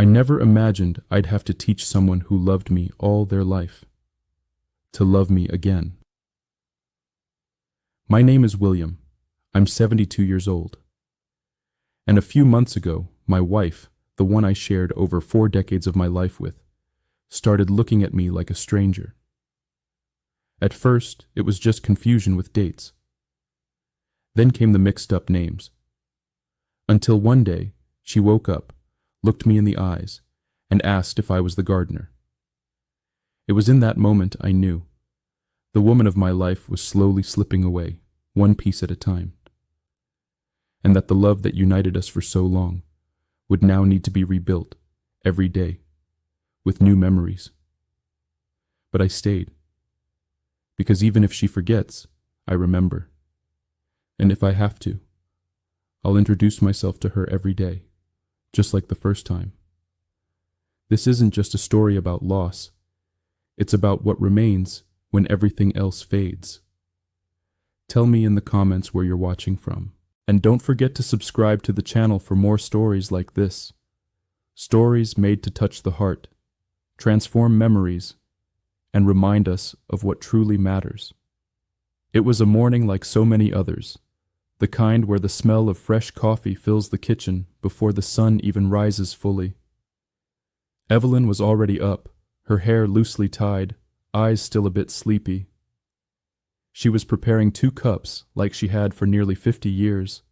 I never imagined I'd have to teach someone who loved me all their life to love me again. My name is William. I'm 72 years old. And a few months ago, my wife, the one I shared over 4 decades of my life with, started looking at me like a stranger. At first, it was just confusion with dates. Then came the mixed up names. Until one day, she woke up, looked me in the eyes, and asked if I was the gardener. It was in that moment I knew. The woman of my life was slowly slipping away, one piece at a time. And that the love that united us for so long would now need to be rebuilt every day, with new memories. But I stayed, because even if she forgets, I remember. And if I have to, I'll introduce myself to her every day, just like the first time. This isn't just a story about loss. It's about what remains when everything else fades. Tell me in the comments where you're watching from. And don't forget to subscribe to the channel for more stories like this. Stories made to touch the heart, transform memories, and remind us of what truly matters. It was a morning like so many others, the kind where the smell of fresh coffee fills the kitchen before the sun even rises fully. Evelyn was already up, her hair loosely tied, eyes still a bit sleepy. She was preparing 2 cups like she had for nearly 50 years.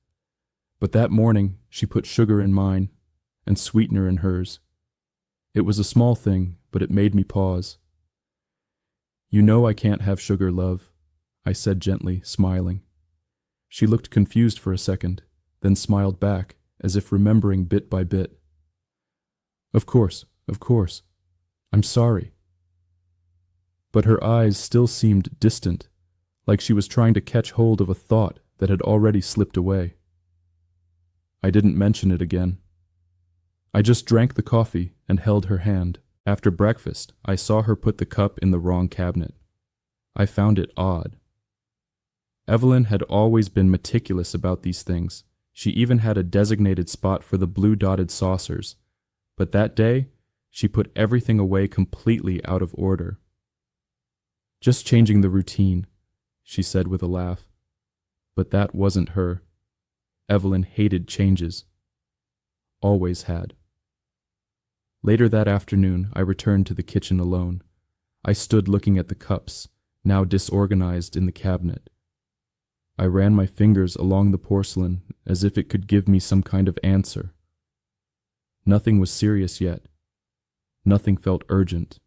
But that morning, she put sugar in mine and sweetener in hers. It was a small thing, but it made me pause. "You know I can't have sugar, love," I said gently, smiling. She looked confused for a second, then smiled back, as if remembering bit by bit. Of course. I'm sorry." But her eyes still seemed distant, like she was trying to catch hold of a thought that had already slipped away. I didn't mention it again. I just drank the coffee and held her hand. After breakfast, I saw her put the cup in the wrong cabinet. I found it odd. Evelyn had always been meticulous about these things. She even had a designated spot for the blue-dotted saucers. But that day, she put everything away completely out of order. "Just changing the routine," she said with a laugh. But that wasn't her. Evelyn hated changes. Always had. Later that afternoon, I returned to the kitchen alone. I stood looking at the cups, now disorganized in the cabinet. I ran my fingers along the porcelain as if it could give me some kind of answer. Nothing was serious yet. Nothing felt urgent.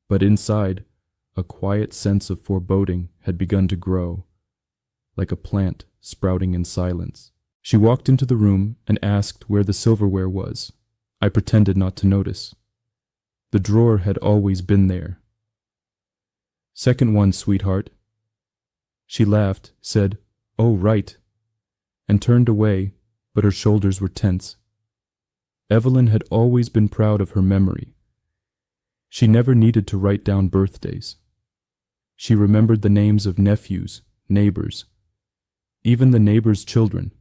But inside, a quiet sense of foreboding had begun to grow, like a plant sprouting in silence. She walked into the room and asked where the silverware was. I pretended not to notice. The drawer had always been there. "Second one, sweetheart." She laughed, said, "Oh, right," and turned away, but her shoulders were tense. Evelyn had always been proud of her memory. She never needed to write down birthdays. She remembered the names of nephews, neighbors, even the neighbors' children.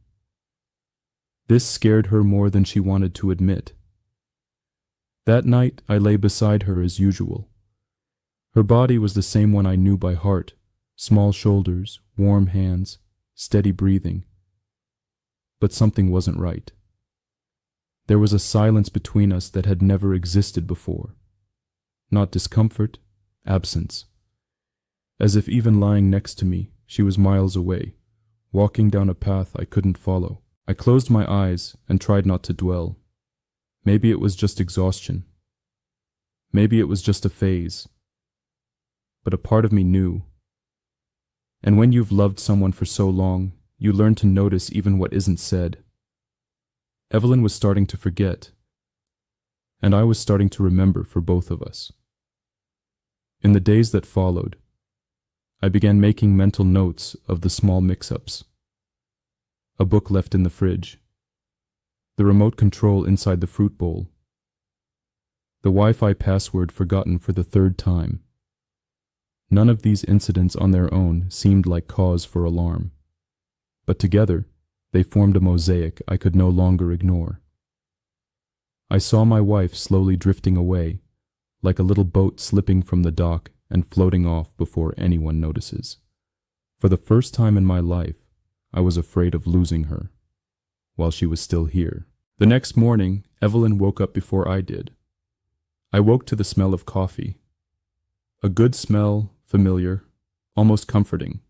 This scared her more than she wanted to admit. That night I lay beside her as usual. Her body was the same one I knew by heart, small shoulders, warm hands, steady breathing. But something wasn't right. There was a silence between us that had never existed before. Not discomfort, absence. As if even lying next to me, she was miles away, walking down a path I couldn't follow. I closed my eyes and tried not to dwell. Maybe it was just exhaustion. Maybe it was just a phase. But a part of me knew. And when you've loved someone for so long, you learn to notice even what isn't said. Evelyn was starting to forget, and I was starting to remember for both of us. In the days that followed, I began making mental notes of the small mix-ups. A book left in the fridge. The remote control inside the fruit bowl. The Wi-Fi password forgotten for the 3rd time. None of these incidents on their own seemed like cause for alarm. But together, they formed a mosaic I could no longer ignore. I saw my wife slowly drifting away, like a little boat slipping from the dock and floating off before anyone notices. For the first time in my life, I was afraid of losing her, while she was still here. The next morning, Evelyn woke up before I did. I woke to the smell of coffee. A good smell, familiar, almost comforting.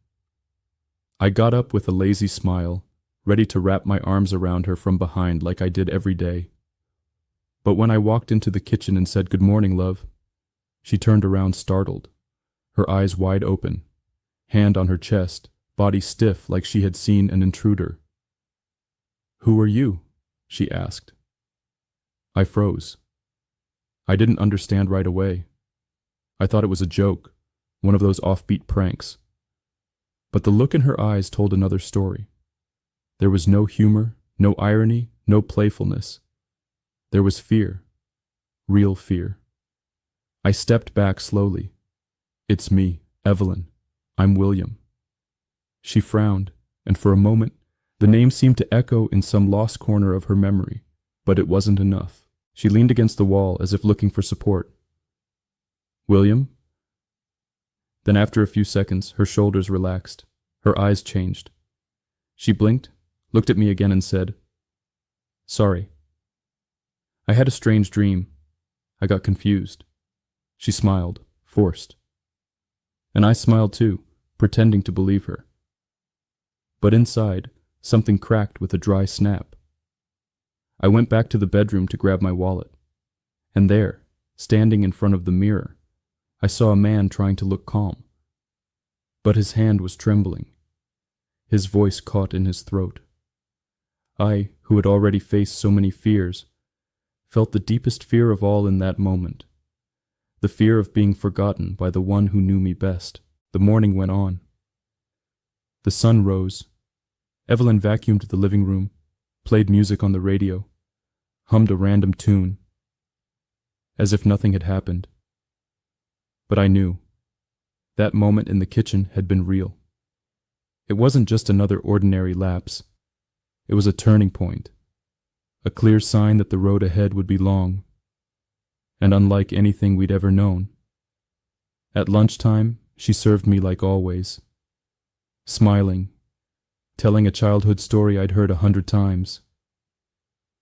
I got up with a lazy smile, ready to wrap my arms around her from behind like I did every day. But when I walked into the kitchen and said, "Good morning, love," she turned around startled, her eyes wide open, hand on her chest, body stiff like she had seen an intruder. "Who are you?" she asked. I froze. I didn't understand right away. I thought it was a joke, one of those offbeat pranks. But the look in her eyes told another story. There was no humor, no irony, no playfulness. There was fear, real fear. I stepped back slowly. "It's me, Evelyn. I'm William." She frowned, and for a moment, the name seemed to echo in some lost corner of her memory, but it wasn't enough. She leaned against the wall as if looking for support. "William?" Then after a few seconds, her shoulders relaxed. Her eyes changed. She blinked, looked at me again and said, "Sorry. I had a strange dream. I got confused." She smiled, forced. And I smiled too, pretending to believe her. But inside, something cracked with a dry snap. I went back to the bedroom to grab my wallet. And there, standing in front of the mirror, I saw a man trying to look calm. But his hand was trembling. His voice caught in his throat. I, who had already faced so many fears, felt the deepest fear of all in that moment. The fear of being forgotten by the one who knew me best. The morning went on. The sun rose. Evelyn vacuumed the living room, played music on the radio, hummed a random tune, as if nothing had happened. But I knew. That moment in the kitchen had been real. It wasn't just another ordinary lapse. It was a turning point, a clear sign that the road ahead would be long, and unlike anything we'd ever known. At lunchtime, she served me like always, smiling, telling a childhood story I'd heard 100 times.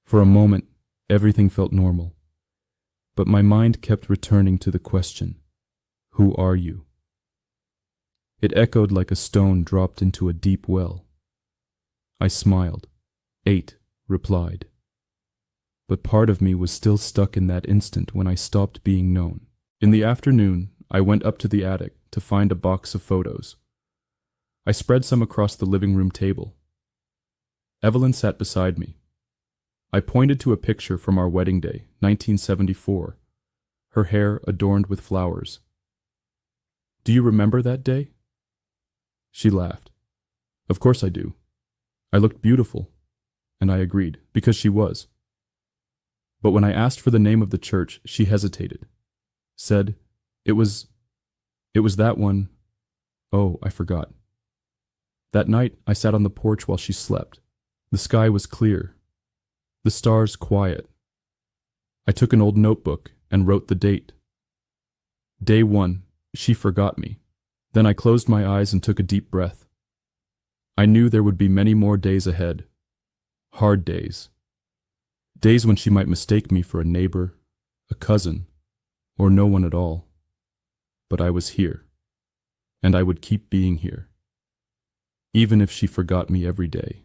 For a moment, everything felt normal, but my mind kept returning to the question, "Who are you?" It echoed like a stone dropped into a deep well. I smiled. 8, replied. But part of me was still stuck in that instant when I stopped being known. In the afternoon, I went up to the attic to find a box of photos. I spread some across the living room table. Evelyn sat beside me. I pointed to a picture from our wedding day, 1974, her hair adorned with flowers. "Do you remember that day?" She laughed. "Of course I do. I looked beautiful." And I agreed, because she was. But when I asked for the name of the church, she hesitated. Said, It was that one. Oh, I forgot." That night, I sat on the porch while she slept. The sky was clear. The stars quiet. I took an old notebook and wrote the date. Day 1, she forgot me. Then I closed my eyes and took a deep breath. I knew there would be many more days ahead. Hard days. Days when she might mistake me for a neighbor, a cousin, or no one at all. But I was here, and I would keep being here. Even if she forgot me every day.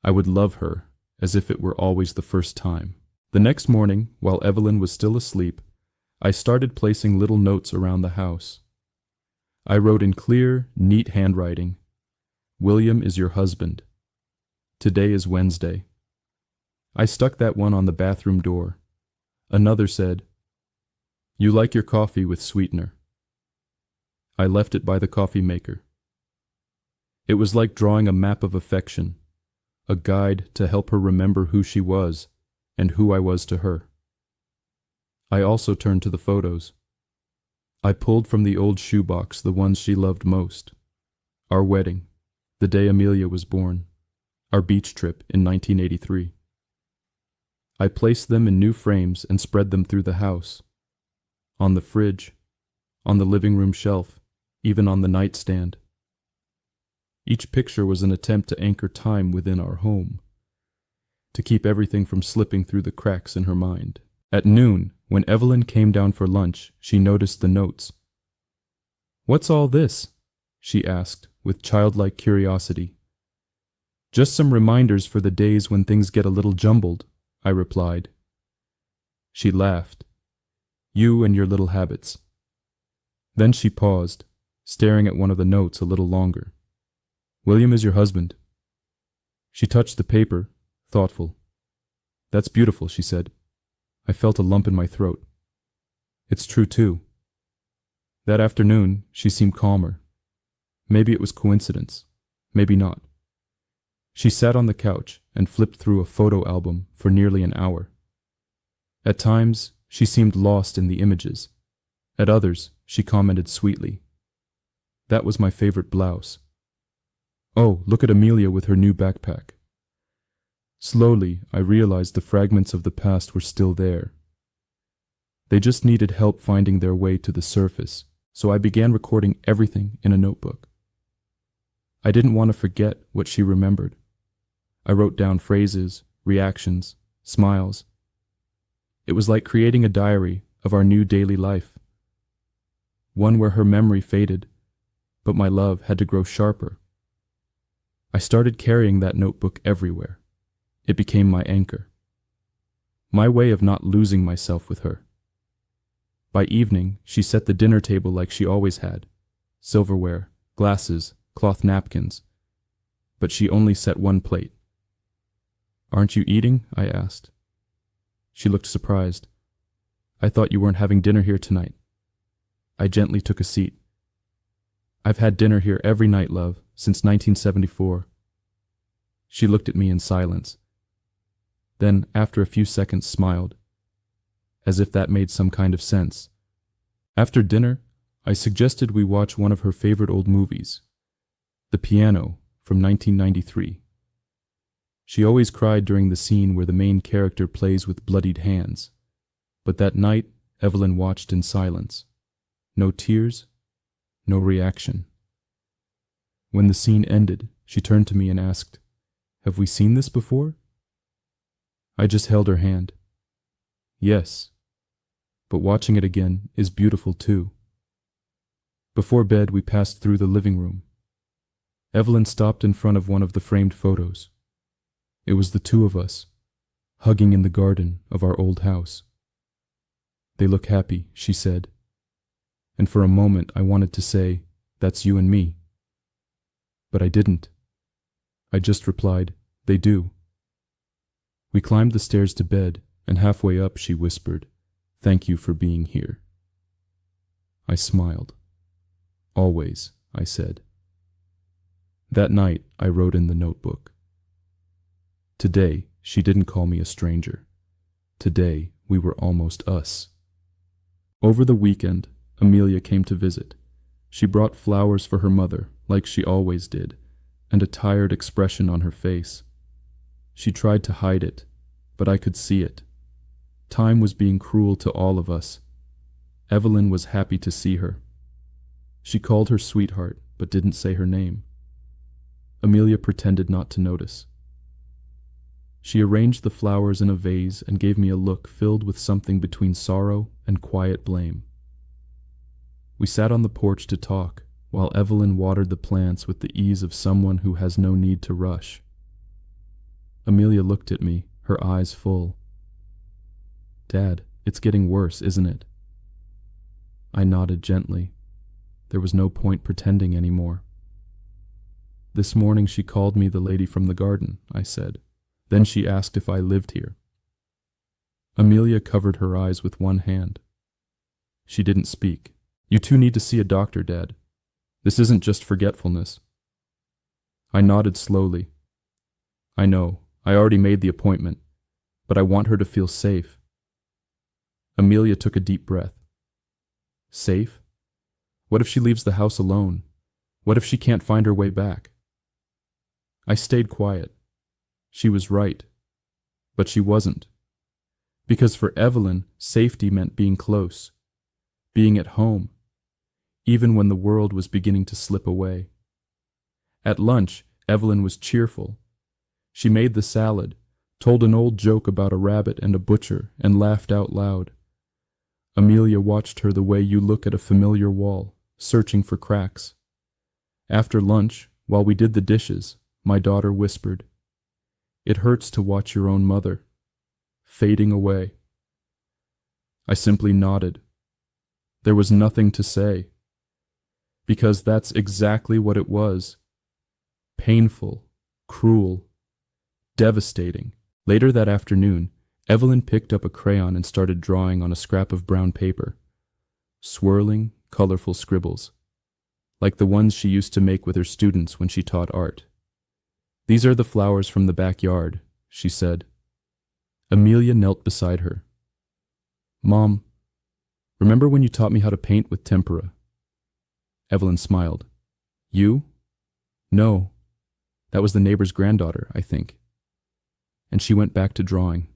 I would love her as if it were always the first time. The next morning, while Evelyn was still asleep, I started placing little notes around the house. I wrote in clear, neat handwriting, "William is your husband. Today is Wednesday." I stuck that one on the bathroom door. Another said, "You like your coffee with sweetener." I left it by the coffee maker. It was like drawing a map of affection, a guide to help her remember who she was and who I was to her. I also turned to the photos. I pulled from the old shoebox the ones she loved most. Our wedding, the day Amelia was born, our beach trip in 1983. I placed them in new frames and spread them through the house. On the fridge, on the living room shelf, even on the nightstand. Each picture was an attempt to anchor time within our home, to keep everything from slipping through the cracks in her mind. At noon, when Evelyn came down for lunch, she noticed the notes. "What's all this?" she asked, with childlike curiosity. "Just some reminders for the days when things get a little jumbled," I replied. She laughed. "You and your little habits." Then she paused, staring at one of the notes a little longer. "William is your husband." She touched the paper, thoughtful. "That's beautiful," she said. I felt a lump in my throat. "It's true, too." That afternoon, she seemed calmer. Maybe it was coincidence, maybe not. She sat on the couch and flipped through a photo album for nearly an hour. At times, she seemed lost in the images. At others, she commented sweetly. "That was my favorite blouse. Oh, look at Amelia with her new backpack." Slowly, I realized the fragments of the past were still there. They just needed help finding their way to the surface, so I began recording everything in a notebook. I didn't want to forget what she remembered. I wrote down phrases, reactions, smiles. It was like creating a diary of our new daily life. One where her memory faded, but my love had to grow sharper. I started carrying that notebook everywhere. It became my anchor. My way of not losing myself with her. By evening, she set the dinner table like she always had. Silverware, glasses, cloth napkins. But she only set one plate. "Aren't you eating?" I asked. She looked surprised. "I thought you weren't having dinner here tonight." I gently took a seat. "I've had dinner here every night, love, since 1974. She looked at me in silence. Then, after a few seconds, smiled, as if that made some kind of sense. After dinner, I suggested we watch one of her favorite old movies, The Piano, from 1993. She always cried during the scene where the main character plays with bloodied hands, but that night Evelyn watched in silence. No tears, no reaction. When the scene ended, she turned to me and asked, "Have we seen this before?" I just held her hand. "Yes, but watching it again is beautiful too." Before bed, we passed through the living room. Evelyn stopped in front of one of the framed photos. It was the two of us, hugging in the garden of our old house. "They look happy," she said. And for a moment I wanted to say, "That's you and me." But I didn't. I just replied, "They do." We climbed the stairs to bed, and halfway up she whispered, "Thank you for being here." I smiled. "Always," I said. That night I wrote in the notebook. Today she didn't call me a stranger. Today we were almost us. Over the weekend, Amelia came to visit. She brought flowers for her mother, like she always did, and a tired expression on her face. She tried to hide it, but I could see it. Time was being cruel to all of us. Evelyn was happy to see her. She called her sweetheart, but didn't say her name. Amelia pretended not to notice. She arranged the flowers in a vase and gave me a look filled with something between sorrow and quiet blame. We sat on the porch to talk, while Evelyn watered the plants with the ease of someone who has no need to rush. Amelia looked at me, her eyes full. "Dad, it's getting worse, isn't it?" I nodded gently. There was no point pretending anymore. "This morning she called me the lady from the garden," I said. Then she asked if I lived here. Amelia covered her eyes with one hand. She didn't speak. "You two need to see a doctor, Dad. This isn't just forgetfulness." I nodded slowly. "I know. I already made the appointment, but I want her to feel safe." Amelia took a deep breath. "Safe? What if she leaves the house alone? What if she can't find her way back?" I stayed quiet. She was right, but she wasn't. Because for Evelyn, safety meant being close, being at home, even when the world was beginning to slip away. At lunch, Evelyn was cheerful. She made the salad, told an old joke about a rabbit and a butcher, and laughed out loud. Amelia watched her the way you look at a familiar wall, searching for cracks. After lunch, while we did the dishes, my daughter whispered, "It hurts to watch your own mother fading away." I simply nodded. There was nothing to say, because that's exactly what it was. Painful, cruel, devastating. Later that afternoon, Evelyn picked up a crayon and started drawing on a scrap of brown paper. Swirling, colorful scribbles, like the ones she used to make with her students when she taught art. "These are the flowers from the backyard," she said. Amelia knelt beside her. "Mom, remember when you taught me how to paint with tempera?" Evelyn smiled. "You? No. That was the neighbor's granddaughter, I think." And she went back to drawing.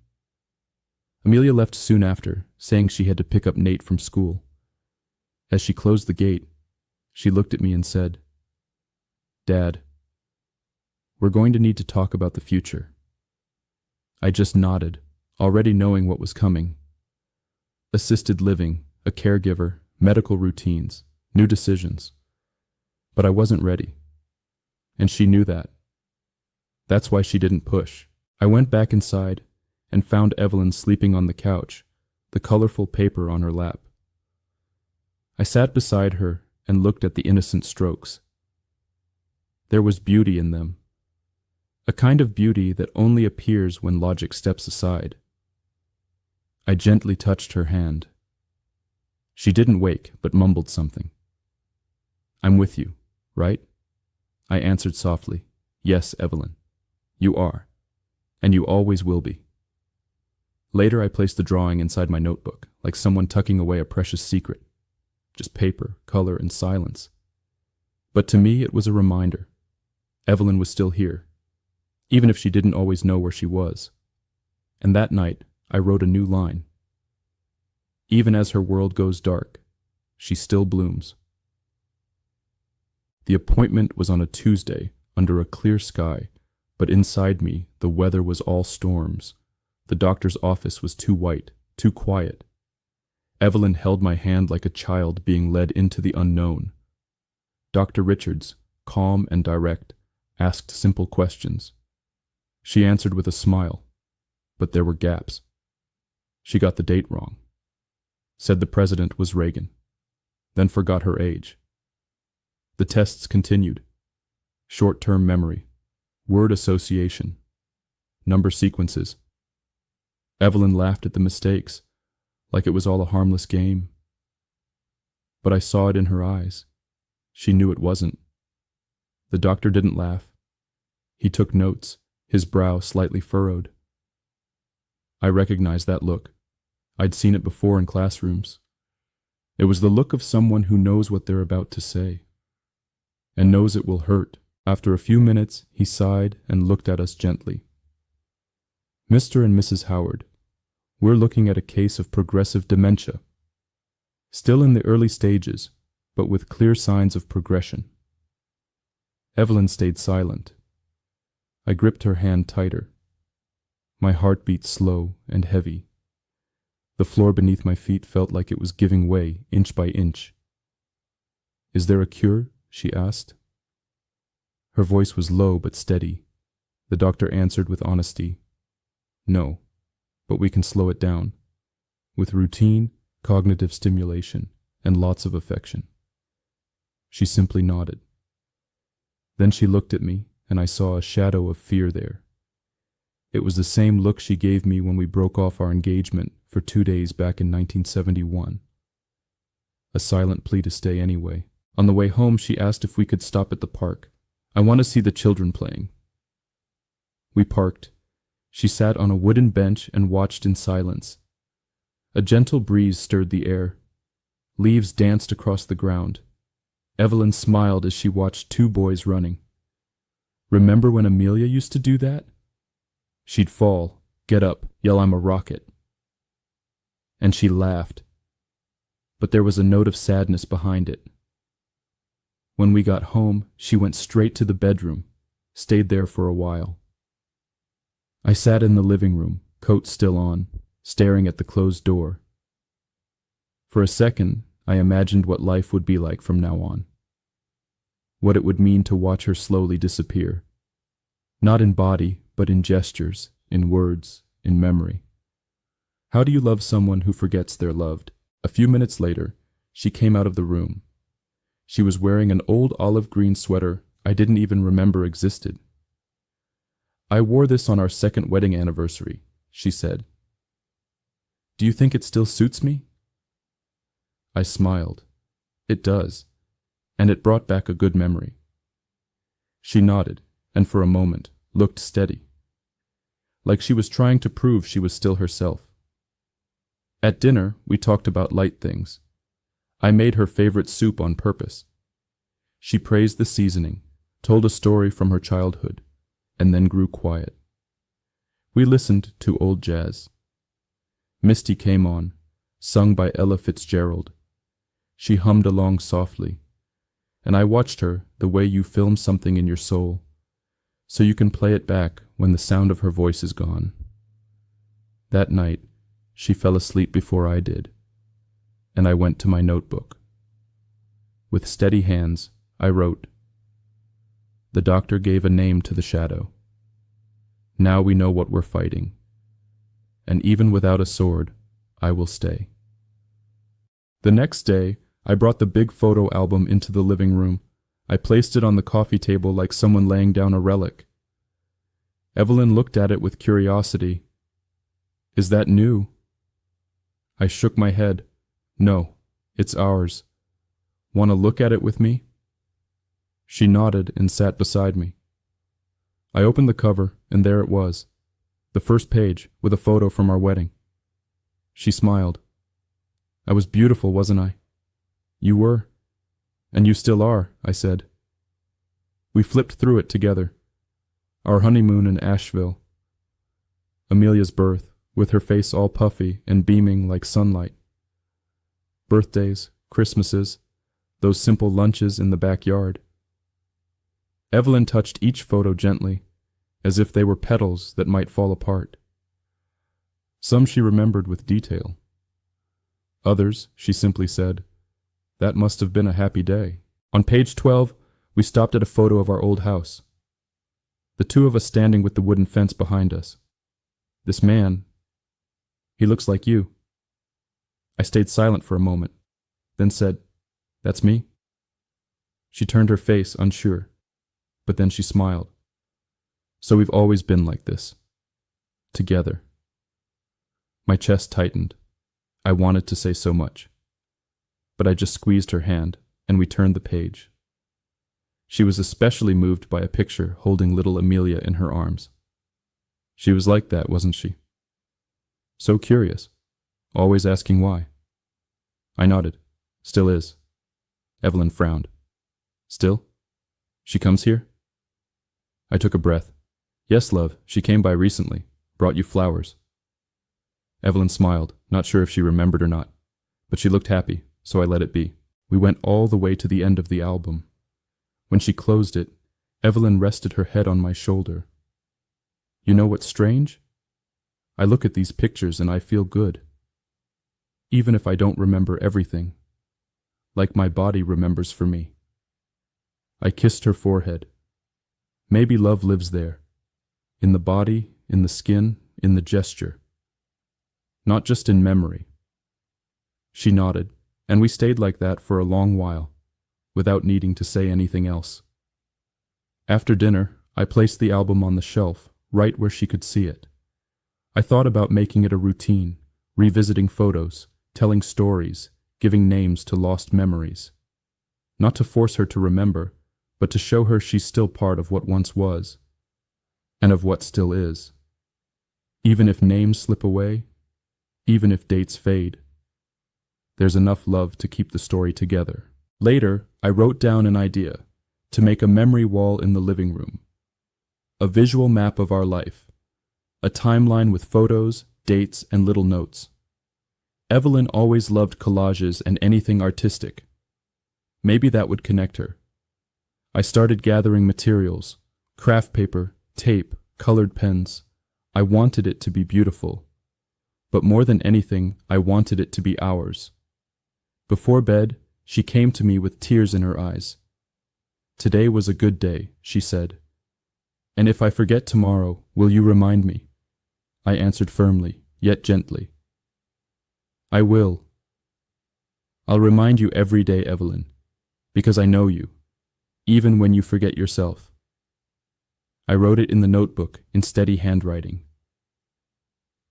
Amelia left soon after, saying she had to pick up Nate from school. As she closed the gate, she looked at me and said, "Dad, we're going to need to talk about the future." I just nodded, already knowing what was coming. Assisted living, a caregiver, medical routines, new decisions. But I wasn't ready. And she knew that. That's why she didn't push. I went back inside and found Evelyn sleeping on the couch, the colorful paper on her lap. I sat beside her and looked at the innocent strokes. There was beauty in them, a kind of beauty that only appears when logic steps aside. I gently touched her hand. She didn't wake, but mumbled something. "I'm with you, right?" I answered softly, "Yes, Evelyn, you are, and you always will be." Later I placed the drawing inside my notebook, like someone tucking away a precious secret. Just paper, color, and silence. But to me it was a reminder. Evelyn was still here, even if she didn't always know where she was. And that night I wrote a new line. "Even as her world goes dark, she still blooms." The appointment was on a Tuesday, under a clear sky, but inside me the weather was all storms. The doctor's office was too white, too quiet. Evelyn held my hand like a child being led into the unknown. Dr. Richards, calm and direct, asked simple questions. She answered with a smile, but there were gaps. She got the date wrong. Said the president was Reagan, then forgot her age. The tests continued. Short-term memory, word association, number sequences. Evelyn laughed at the mistakes, like it was all a harmless game. But I saw it in her eyes. She knew it wasn't. The doctor didn't laugh. He took notes, his brow slightly furrowed. I recognized that look. I'd seen it before in classrooms. It was the look of someone who knows what they're about to say, and knows it will hurt. After a few minutes, he sighed and looked at us gently. "Mr. and Mrs. Howard, we're looking at a case of progressive dementia. Still in the early stages, but with clear signs of progression." Evelyn stayed silent. I gripped her hand tighter. My heart beat slow and heavy. The floor beneath my feet felt like it was giving way inch by inch. "Is there a cure?" she asked. Her voice was low but steady. The doctor answered with honesty, "No, but we can slow it down, with routine, cognitive stimulation, and lots of affection." She simply nodded. Then she looked at me, and I saw a shadow of fear there. It was the same look she gave me when we broke off our engagement for 2 days back in 1971. A silent plea to stay anyway. On the way home, she asked if we could stop at the park. "I want to see the children playing." We parked. She sat on a wooden bench and watched in silence. A gentle breeze stirred the air. Leaves danced across the ground. Evelyn smiled as she watched 2 boys running. "Remember when Amelia used to do that? She'd fall, get up, yell 'I'm a rocket.' and she laughed, but there was a note of sadness behind it. When we got home, she went straight to the bedroom, stayed there for a while. I sat in the living room, coat still on, staring at the closed door. For a second, I imagined what life would be like from now on. What it would mean to watch her slowly disappear. Not in body, but in gestures, in words, in memory. How do you love someone who forgets they're loved? A few minutes later, she came out of the room. She was wearing an old olive green sweater I didn't even remember existed. "I wore this on our second wedding anniversary," she said. "Do you think it still suits me?" I smiled. "It does, and it brought back a good memory." She nodded, and for a moment looked steady, like she was trying to prove she was still herself. At dinner, we talked about light things. I made her favorite soup on purpose. She praised the seasoning, told a story from her childhood, and then grew quiet. We listened to old jazz. Misty came on, sung by Ella Fitzgerald. She hummed along softly, and I watched her the way you film something in your soul, so you can play it back when the sound of her voice is gone. That night, she fell asleep before I did, and I went to my notebook. With steady hands, I wrote, "The doctor gave a name to the shadow. Now we know what we're fighting. And even without a sword, I will stay." The next day, I brought the big photo album into the living room. I placed it on the coffee table like someone laying down a relic. Evelyn looked at it with curiosity. "Is that new?" I shook my head. "No, it's ours. Want to look at it with me?" She nodded and sat beside me. I opened the cover, and there it was, the first page with a photo from our wedding. She smiled. "I was beautiful, wasn't I?" "You were. And you still are," I said. We flipped through it together. Our honeymoon in Asheville. Amelia's birth, with her face all puffy and beaming like sunlight. Birthdays, Christmases, those simple lunches in the backyard. Evelyn touched each photo gently, as if they were petals that might fall apart. Some she remembered with detail. Others, she simply said, "That must have been a happy day." On page 12, we stopped at a photo of our old house. The two of us standing with the wooden fence behind us. "This man, he looks like you." I stayed silent for a moment, then said, "That's me." She turned her face, unsure, but then she smiled. "So we've always been like this, together." My chest tightened. I wanted to say so much, but I just squeezed her hand, and we turned the page. She was especially moved by a picture holding little Amelia in her arms. She was like that, wasn't she? So curious, always asking why. I nodded. "Still is." Evelyn frowned. "Still? She comes here?" I took a breath. "Yes, love, she came by recently. Brought you flowers." Evelyn smiled, not sure if she remembered or not, but she looked happy, so I let it be. We went all the way to the end of the album. When she closed it, Evelyn rested her head on my shoulder. "You know what's strange? I look at these pictures and I feel good. Even if I don't remember everything, like my body remembers for me." I kissed her forehead. Maybe love lives there, in the body, in the skin, in the gesture. Not just in memory. She nodded, and we stayed like that for a long while, without needing to say anything else. After dinner, I placed the album on the shelf, right where she could see it. I thought about making it a routine, revisiting photos, telling stories, giving names to lost memories. Not to force her to remember, but to show her she's still part of what once was, and of what still is. Even if names slip away, even if dates fade, there's enough love to keep the story together. Later, I wrote down an idea to make a memory wall in the living room. A visual map of our life. A timeline with photos, dates, and little notes. Evelyn always loved collages and anything artistic. Maybe that would connect her. I started gathering materials, craft paper, tape, colored pens. I wanted it to be beautiful. But more than anything, I wanted it to be ours. Before bed, she came to me with tears in her eyes. "Today was a good day," she said. "And if I forget tomorrow, will you remind me?" I answered firmly, yet gently. "I will. I'll remind you every day, Evelyn, because I know you, even when you forget yourself." I wrote it in the notebook in steady handwriting.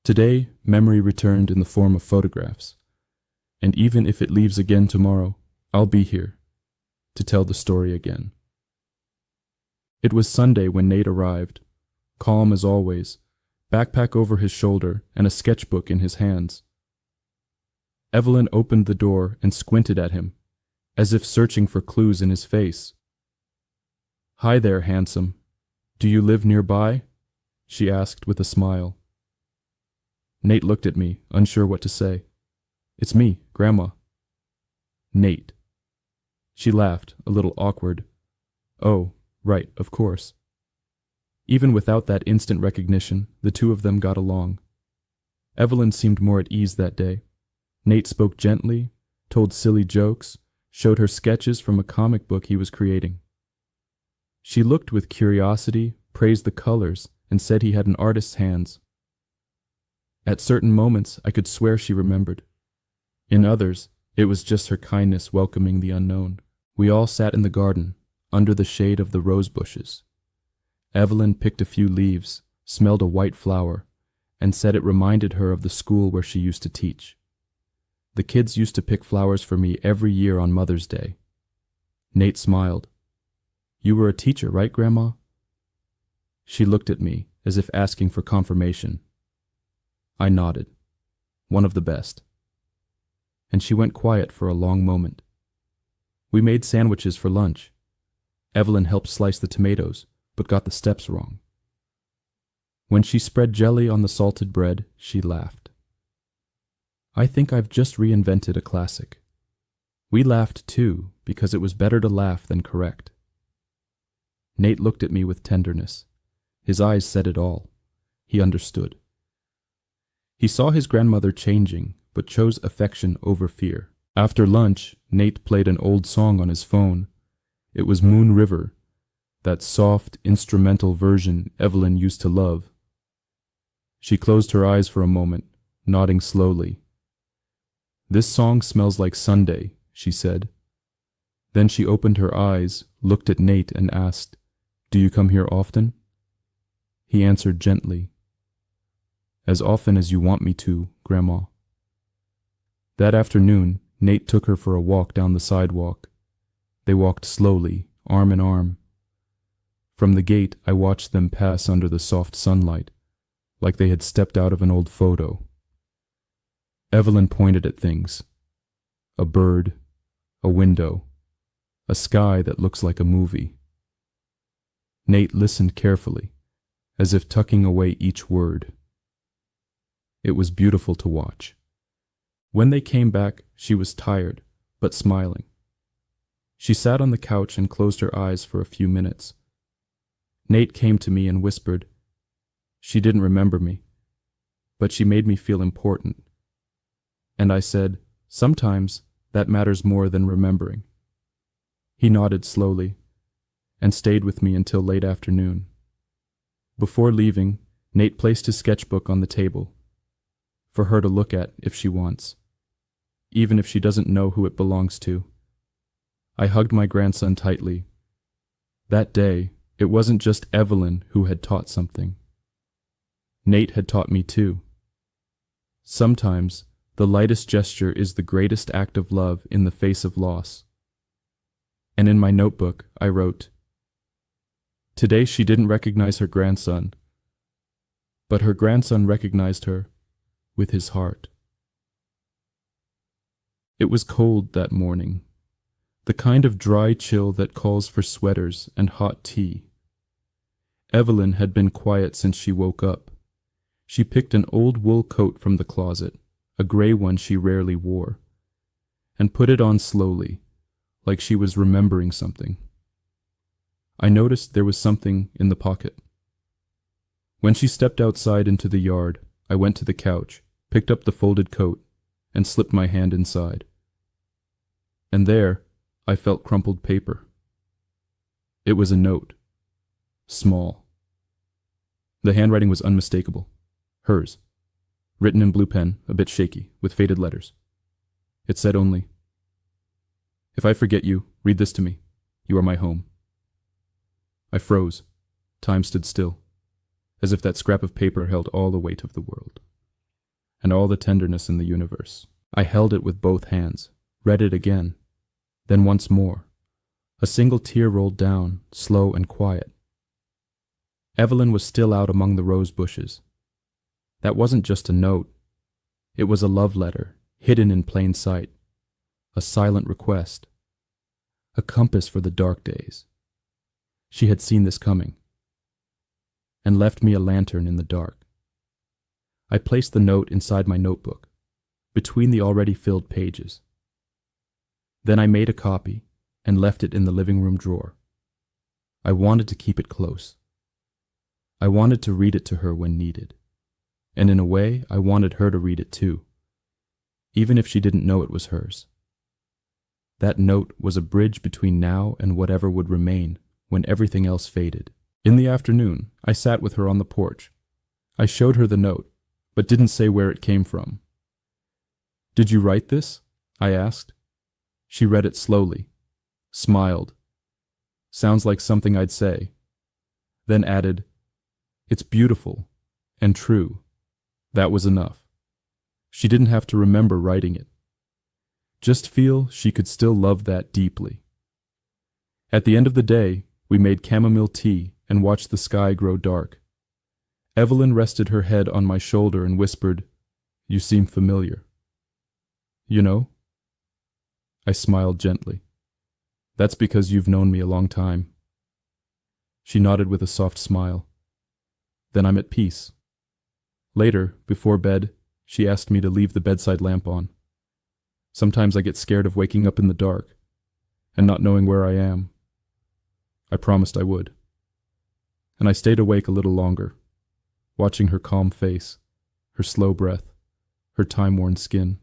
Today, memory returned in the form of photographs, and even if it leaves again tomorrow, I'll be here to tell the story again. It was Sunday when Nate arrived, calm as always, backpack over his shoulder and a sketchbook in his hands. Evelyn opened the door and squinted at him, as if searching for clues in his face. "Hi there, handsome. Do you live nearby?" she asked with a smile. Nate looked at me, unsure what to say. "It's me, Grandma." "Nate." She laughed, a little awkward. "Oh, right, of course." Even without that instant recognition, the two of them got along. Evelyn seemed more at ease that day. Nate spoke gently, told silly jokes, showed her sketches from a comic book he was creating. She looked with curiosity, praised the colors, and said he had an artist's hands. At certain moments, I could swear she remembered. In others, it was just her kindness welcoming the unknown. We all sat in the garden, under the shade of the rose bushes. Evelyn picked a few leaves, smelled a white flower, and said it reminded her of the school where she used to teach. The kids used to pick flowers for me every year on Mother's Day. Nate smiled. "You were a teacher, right, Grandma?" She looked at me, as if asking for confirmation. I nodded. "One of the best." And she went quiet for a long moment. We made sandwiches for lunch. Evelyn helped slice the tomatoes, but got the steps wrong. When she spread jelly on the salted bread, she laughed. I think I've just reinvented a classic. We laughed too, because it was better to laugh than correct. Nate looked at me with tenderness. His eyes said it all. He understood. He saw his grandmother changing, but chose affection over fear. After lunch, Nate played an old song on his phone. It was Moon River, that soft, instrumental version Evelyn used to love. She closed her eyes for a moment, nodding slowly. "This song smells like Sunday," she said. Then she opened her eyes, looked at Nate and asked, "Do you come here often?" He answered gently, "As often as you want me to, Grandma." That afternoon, Nate took her for a walk down the sidewalk. They walked slowly, arm in arm. From the gate, I watched them pass under the soft sunlight, like they had stepped out of an old photo. Evelyn pointed at things. A bird, a window, a sky that looks like a movie. Nate listened carefully, as if tucking away each word. It was beautiful to watch. When they came back, she was tired, but smiling. She sat on the couch and closed her eyes for a few minutes. Nate came to me and whispered. She didn't remember me, but she made me feel important. And I said, sometimes that matters more than remembering. He nodded slowly, and stayed with me until late afternoon. Before leaving, Nate placed his sketchbook on the table, for her to look at if she wants, even if she doesn't know who it belongs to. I hugged my grandson tightly. That day, it wasn't just Evelyn who had taught something. Nate had taught me too. Sometimes, the lightest gesture is the greatest act of love in the face of loss. And in my notebook, I wrote, today she didn't recognize her grandson, but her grandson recognized her with his heart. It was cold that morning, the kind of dry chill that calls for sweaters and hot tea. Evelyn had been quiet since she woke up. She picked an old wool coat from the closet, a gray one she rarely wore, and put it on slowly, like she was remembering something. I noticed there was something in the pocket. When she stepped outside into the yard, I went to the couch, picked up the folded coat, and slipped my hand inside. And there, I felt crumpled paper. It was a note. Small. The handwriting was unmistakable. Hers. Written in blue pen, a bit shaky, with faded letters. It said only, "If I forget you, read this to me. You are my home." I froze. Time stood still, as if that scrap of paper held all the weight of the world, and all the tenderness in the universe. I held it with both hands, read it again, then once more. A single tear rolled down, slow and quiet. Evelyn was still out among the rose bushes. That wasn't just a note. It was a love letter, hidden in plain sight. A silent request. A compass for the dark days. She had seen this coming, and left me a lantern in the dark. I placed the note inside my notebook, between the already filled pages. Then I made a copy and left it in the living room drawer. I wanted to keep it close. I wanted to read it to her when needed. And in a way, I wanted her to read it too, even if she didn't know it was hers. That note was a bridge between now and whatever would remain when everything else faded. In the afternoon, I sat with her on the porch. I showed her the note, but didn't say where it came from. "Did you write this?" I asked. She read it slowly, smiled. "Sounds like something I'd say." Then added, "It's beautiful and true." That was enough. She didn't have to remember writing it. Just feel she could still love that deeply. At the end of the day, we made chamomile tea and watched the sky grow dark. Evelyn rested her head on my shoulder and whispered, "You seem familiar." "You know?" I smiled gently. "That's because you've known me a long time." She nodded with a soft smile. "Then I'm at peace." Later, before bed, she asked me to leave the bedside lamp on. Sometimes I get scared of waking up in the dark and not knowing where I am. I promised I would. And I stayed awake a little longer, watching her calm face, her slow breath, her time-worn skin.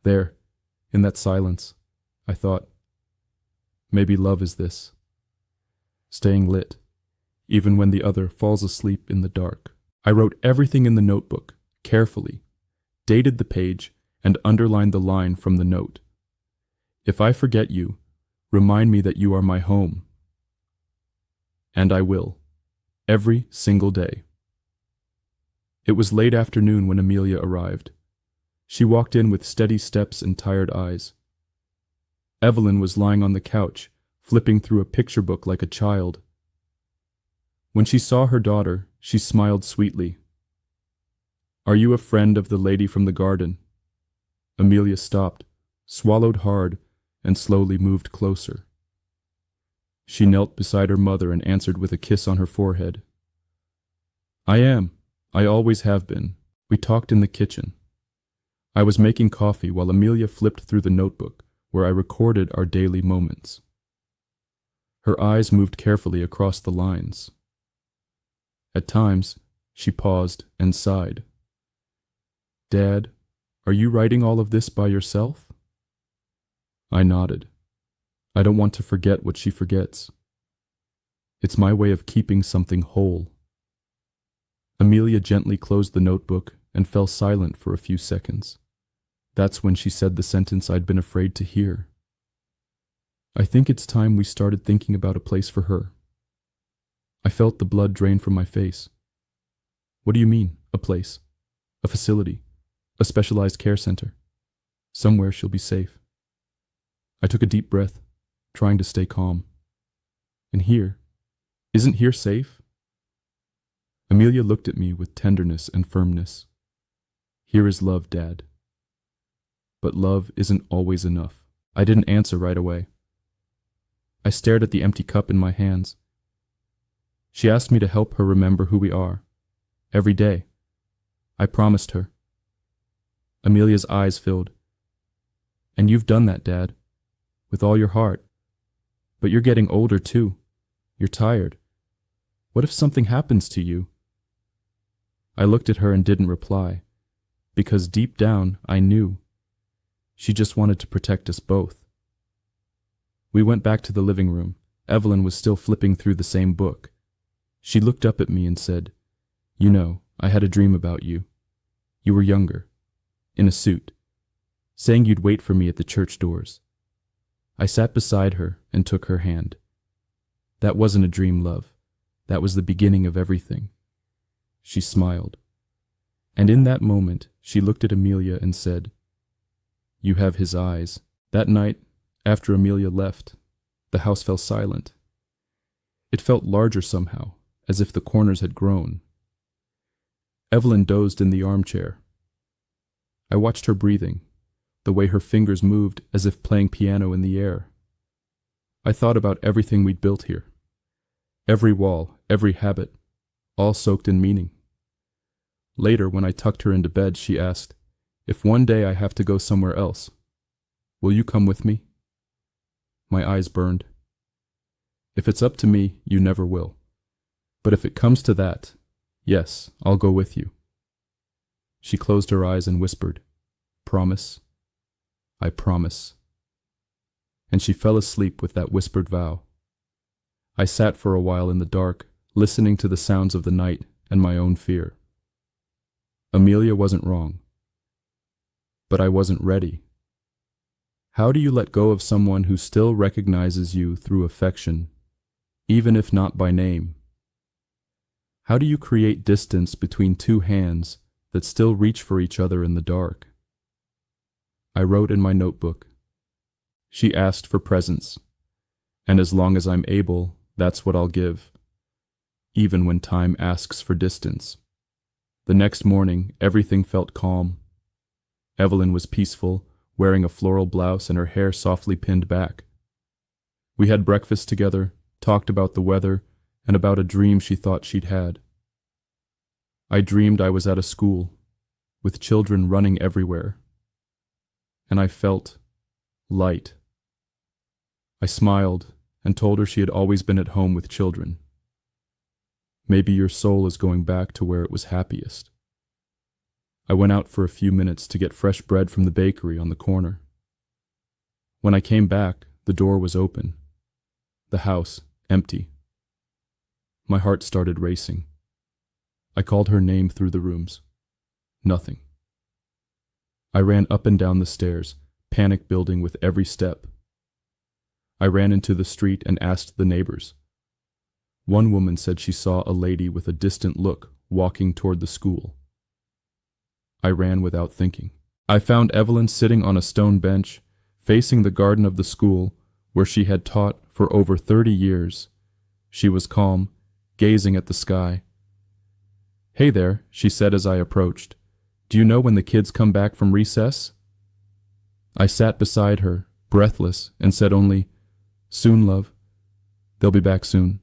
There, in that silence, I thought, maybe love is this. Staying lit, even when the other falls asleep in the dark. I wrote everything in the notebook, carefully, dated the page, and underlined the line from the note. "If I forget you, remind me that you are my home." And I will, every single day. It was late afternoon when Amelia arrived. She walked in with steady steps and tired eyes. Evelyn was lying on the couch, flipping through a picture book like a child. When she saw her daughter, she smiled sweetly. "Are you a friend of the lady from the garden?" Amelia stopped, swallowed hard, and slowly moved closer. She knelt beside her mother and answered with a kiss on her forehead. "I am. I always have been." We talked in the kitchen. I was making coffee while Amelia flipped through the notebook where I recorded our daily moments. Her eyes moved carefully across the lines. At times, she paused and sighed. "Dad, are you writing all of this by yourself?" I nodded. I don't want to forget what she forgets. It's my way of keeping something whole. Amelia gently closed the notebook and fell silent for a few seconds. That's when she said the sentence I'd been afraid to hear. "I think it's time we started thinking about a place for her." I felt the blood drain from my face. "What do you mean, a place? A facility? A specialized care center? Somewhere she'll be safe." I took a deep breath, trying to stay calm. "And here? Isn't here safe?" Amelia looked at me with tenderness and firmness. "Here is love, Dad. But love isn't always enough." I didn't answer right away. I stared at the empty cup in my hands. She asked me to help her remember who we are, every day. I promised her. Amelia's eyes filled. And you've done that, Dad. With all your heart. But you're getting older too. You're tired. What if something happens to you? I looked at her and didn't reply, because deep down I knew. She just wanted to protect us both. We went back to the living room. Evelyn was still flipping through the same book. She looked up at me and said, "You know, I had a dream about you. You were younger, in a suit, saying you'd wait for me at the church doors." I sat beside her and took her hand. "That wasn't a dream, love. That was the beginning of everything." She smiled. And in that moment, she looked at Amelia and said, "You have his eyes." That night, after Amelia left, the house fell silent. It felt larger somehow, as if the corners had grown. Evelyn dozed in the armchair. I watched her breathing, the way her fingers moved as if playing piano in the air. I thought about everything we'd built here. Every wall, every habit, all soaked in meaning. Later, when I tucked her into bed, she asked, "If one day I have to go somewhere else, will you come with me?" My eyes burned. "If it's up to me, you never will. But if it comes to that, yes, I'll go with you." She closed her eyes and whispered, "Promise?" "I promise." And she fell asleep with that whispered vow. I sat for a while in the dark, listening to the sounds of the night and my own fear. Amelia wasn't wrong. But I wasn't ready. How do you let go of someone who still recognizes you through affection, even if not by name? How do you create distance between two hands that still reach for each other in the dark? I wrote in my notebook, "She asked for presents, and as long as I'm able, that's what I'll give, even when time asks for distance." The next morning, everything felt calm. Evelyn was peaceful, wearing a floral blouse and her hair softly pinned back. We had breakfast together, talked about the weather, and about a dream she thought she'd had. I dreamed I was at a school, with children running everywhere, and I felt light. I smiled and told her she had always been at home with children. Maybe your soul is going back to where it was happiest. I went out for a few minutes to get fresh bread from the bakery on the corner. When I came back, the door was open. The house empty. My heart started racing. I called her name through the rooms. Nothing. I ran up and down the stairs, panic building with every step. I ran into the street and asked the neighbors. One woman said she saw a lady with a distant look walking toward the school. I ran without thinking. I found Evelyn sitting on a stone bench, facing the garden of the school where she had taught for over 30 years. She was calm, gazing at the sky. "Hey there," she said as I approached. "Do you know when the kids come back from recess?" I sat beside her, breathless, and said only, "Soon, love. They'll be back soon."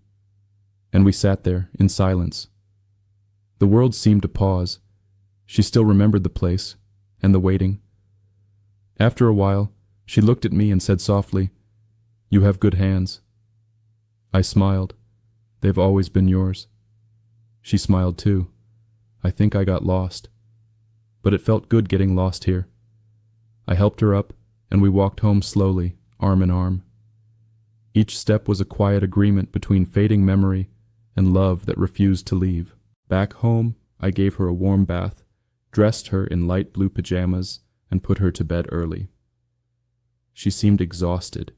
And we sat there, in silence. The world seemed to pause. She still remembered the place, and the waiting. After a while, she looked at me and said softly, "You have good hands." I smiled. "They've always been yours." She smiled too. I think I got lost. But it felt good getting lost here. I helped her up, and we walked home slowly, arm in arm. Each step was a quiet agreement between fading memory and love that refused to leave. Back home, I gave her a warm bath, dressed her in light blue pajamas, and put her to bed early. She seemed exhausted,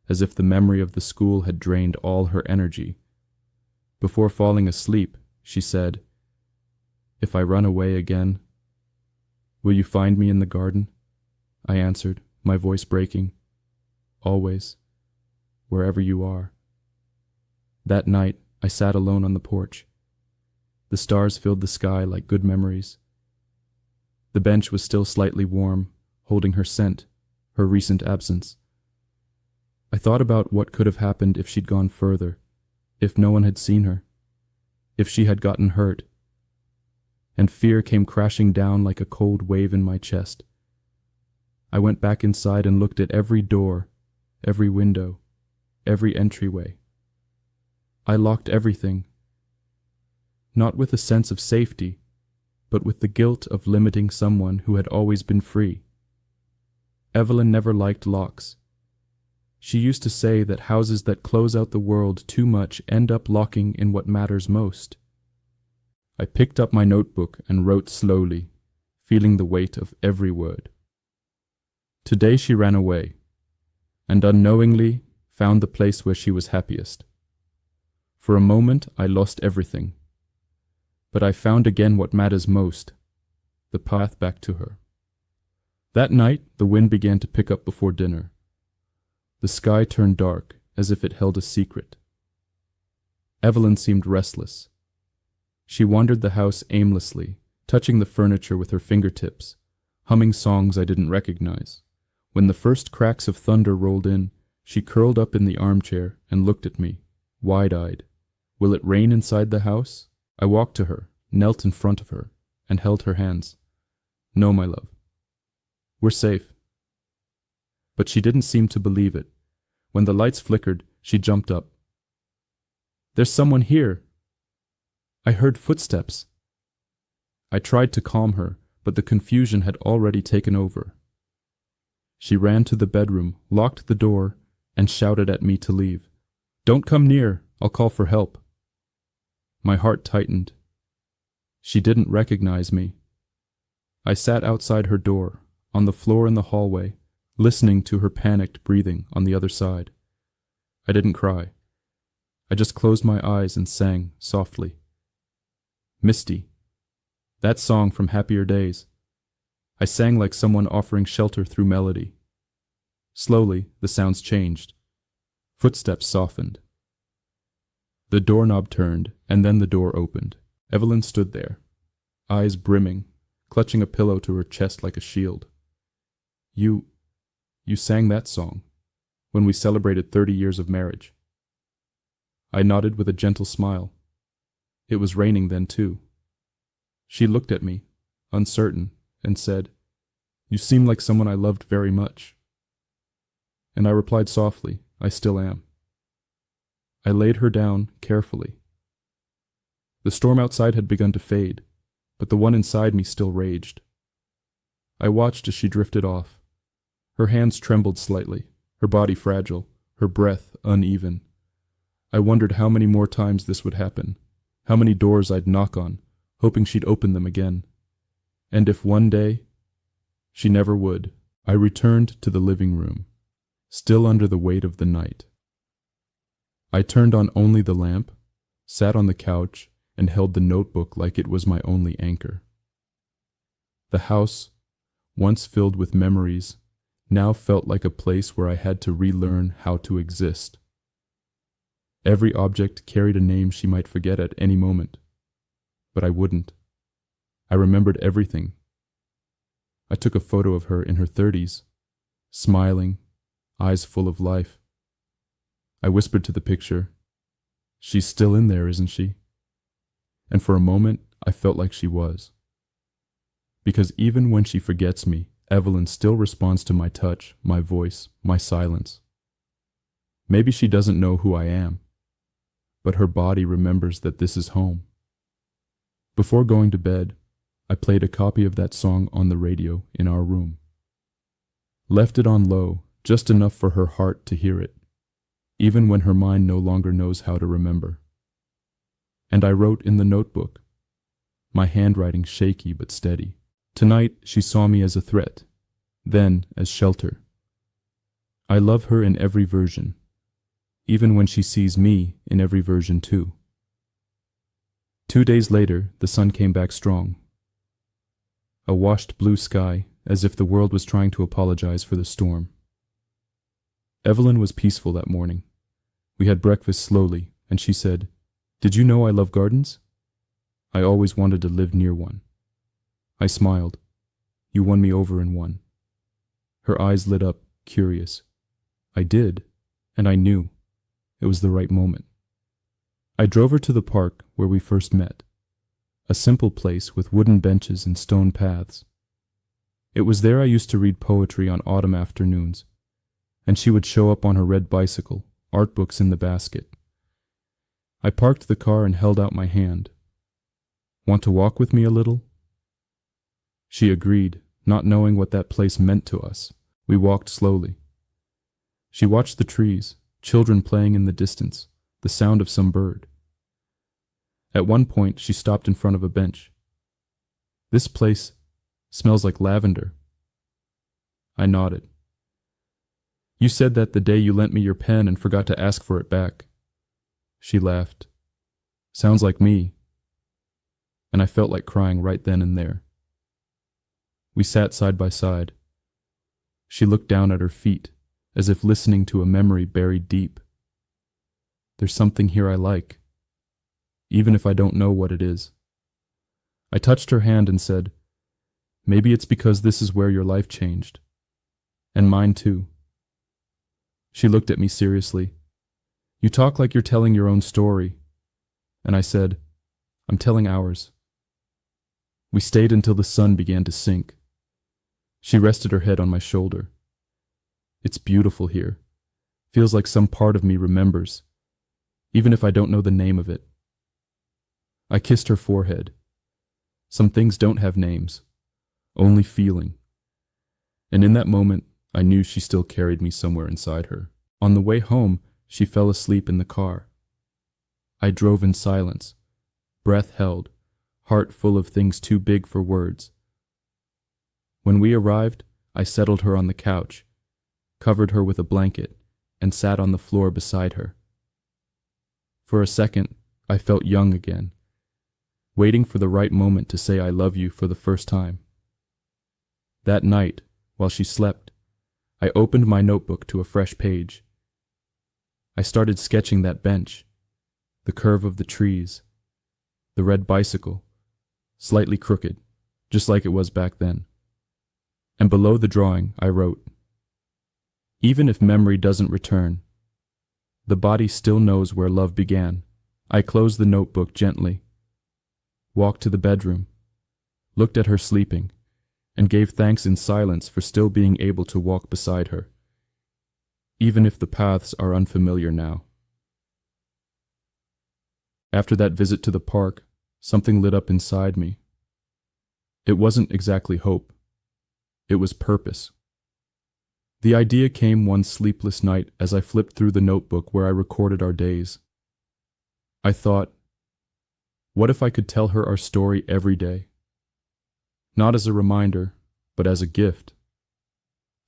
as if the memory of the school had drained all her energy. Before falling asleep, she said, "If I run away again, will you find me in the garden?" I answered, my voice breaking, "Always, wherever you are." That night, I sat alone on the porch. The stars filled the sky like good memories. The bench was still slightly warm, holding her scent, her recent absence. I thought about what could have happened if she'd gone further, if no one had seen her, if she had gotten hurt. and fear came crashing down like a cold wave in my chest. I went back inside and looked at every door, every window, every entryway. I locked everything, not with a sense of safety, but with the guilt of limiting someone who had always been free. Evelyn never liked locks. She used to say that houses that close out the world too much end up locking in what matters most. I picked up my notebook and wrote slowly, feeling the weight of every word. Today she ran away, and unknowingly found the place where she was happiest. For a moment I lost everything, but I found again what matters most, the path back to her. That night the wind began to pick up before dinner. The sky turned dark, as if it held a secret. Evelyn seemed restless. She wandered the house aimlessly, touching the furniture with her fingertips, humming songs I didn't recognize. When the first cracks of thunder rolled in, she curled up in the armchair and looked at me, wide-eyed. Will it rain inside the house? I walked to her, knelt in front of her, and held her hands. No, my love. We're safe. But she didn't seem to believe it. When the lights flickered, she jumped up. There's someone here. I heard footsteps. I tried to calm her, but the confusion had already taken over. She ran to the bedroom, locked the door, and shouted at me to leave. Don't come near, I'll call for help. My heart tightened. She didn't recognize me. I sat outside her door, on the floor in the hallway, listening to her panicked breathing on the other side. I didn't cry. I just closed my eyes and sang softly. Misty. That song from Happier Days. I sang like someone offering shelter through melody. Slowly, the sounds changed. Footsteps softened. The doorknob turned, and then the door opened. Evelyn stood there, eyes brimming, clutching a pillow to her chest like a shield. You sang that song when we celebrated 30 years of marriage. I nodded with a gentle smile. It was raining then too. She looked at me, uncertain, and said, You seem like someone I loved very much. And I replied softly, I still am. I laid her down carefully. The storm outside had begun to fade, but the one inside me still raged. I watched as she drifted off. Her hands trembled slightly, her body fragile, her breath uneven. I wondered how many more times this would happen, how many doors I'd knock on, hoping she'd open them again. And if one day, she never would, I returned to the living room, still under the weight of the night. I turned on only the lamp, sat on the couch, and held the notebook like it was my only anchor. The house, once filled with memories, now felt like a place where I had to relearn how to exist. Every object carried a name she might forget at any moment, but I wouldn't. I remembered everything. I took a photo of her in her 30s, smiling, eyes full of life. I whispered to the picture, She's still in there, isn't she? And for a moment, I felt like she was. Because even when she forgets me, Evelyn still responds to my touch, my voice, my silence. Maybe she doesn't know who I am, but her body remembers that this is home. Before going to bed, I played a copy of that song on the radio in our room. Left it on low, just enough for her heart to hear it, even when her mind no longer knows how to remember. And I wrote in the notebook, my handwriting shaky but steady. Tonight she saw me as a threat, then as shelter. I love her in every version, even when she sees me in every version too. 2 days later, the sun came back strong. A washed blue sky, as if the world was trying to apologize for the storm. Evelyn was peaceful that morning. We had breakfast slowly, and she said, Did you know I love gardens? I always wanted to live near one. I smiled. You won me over in one. Her eyes lit up, curious. I did, and I knew. It was the right moment. I drove her to the park where we first met. a simple place with wooden benches and stone paths. It was there I used to read poetry on autumn afternoons, and she would show up on her red bicycle, art books in the basket. I parked the car and held out my hand. "Want to walk with me a little?" She agreed, not knowing what that place meant to us. We walked slowly. She watched the trees, children playing in the distance, the sound of some bird. At one point, she stopped in front of a bench. "This place smells like lavender." I nodded. "You said that the day you lent me your pen and forgot to ask for it back." She laughed. "Sounds like me." And I felt like crying right then and there. We sat side by side. She looked down at her feet, as if listening to a memory buried deep. "There's something here I like, even if I don't know what it is." I touched her hand and said, "Maybe it's because this is where your life changed. And mine too." She looked at me seriously. "You talk like you're telling your own story." And I said, "I'm telling ours." We stayed until the sun began to sink. She rested her head on my shoulder. "It's beautiful here. Feels like some part of me remembers, even if I don't know the name of it." I kissed her forehead. Some things don't have names, only feeling. And in that moment, I knew she still carried me somewhere inside her. On the way home, she fell asleep in the car. I drove in silence, breath held, heart full of things too big for words. When we arrived, I settled her on the couch, covered her with a blanket, and sat on the floor beside her. For a second, I felt young again, waiting for the right moment to say I love you for the first time. That night, while she slept, I opened my notebook to a fresh page. I started sketching that bench, the curve of the trees, the red bicycle, slightly crooked, just like it was back then. And below the drawing, I wrote, "Even if memory doesn't return, the body still knows where love began." I closed the notebook gently, walked to the bedroom, looked at her sleeping, and gave thanks in silence for still being able to walk beside her, even if the paths are unfamiliar now. After that visit to the park, something lit up inside me. It wasn't exactly hope. It was purpose. The idea came one sleepless night as I flipped through the notebook where I recorded our days. I thought, what if I could tell her our story every day? Not as a reminder, but as a gift.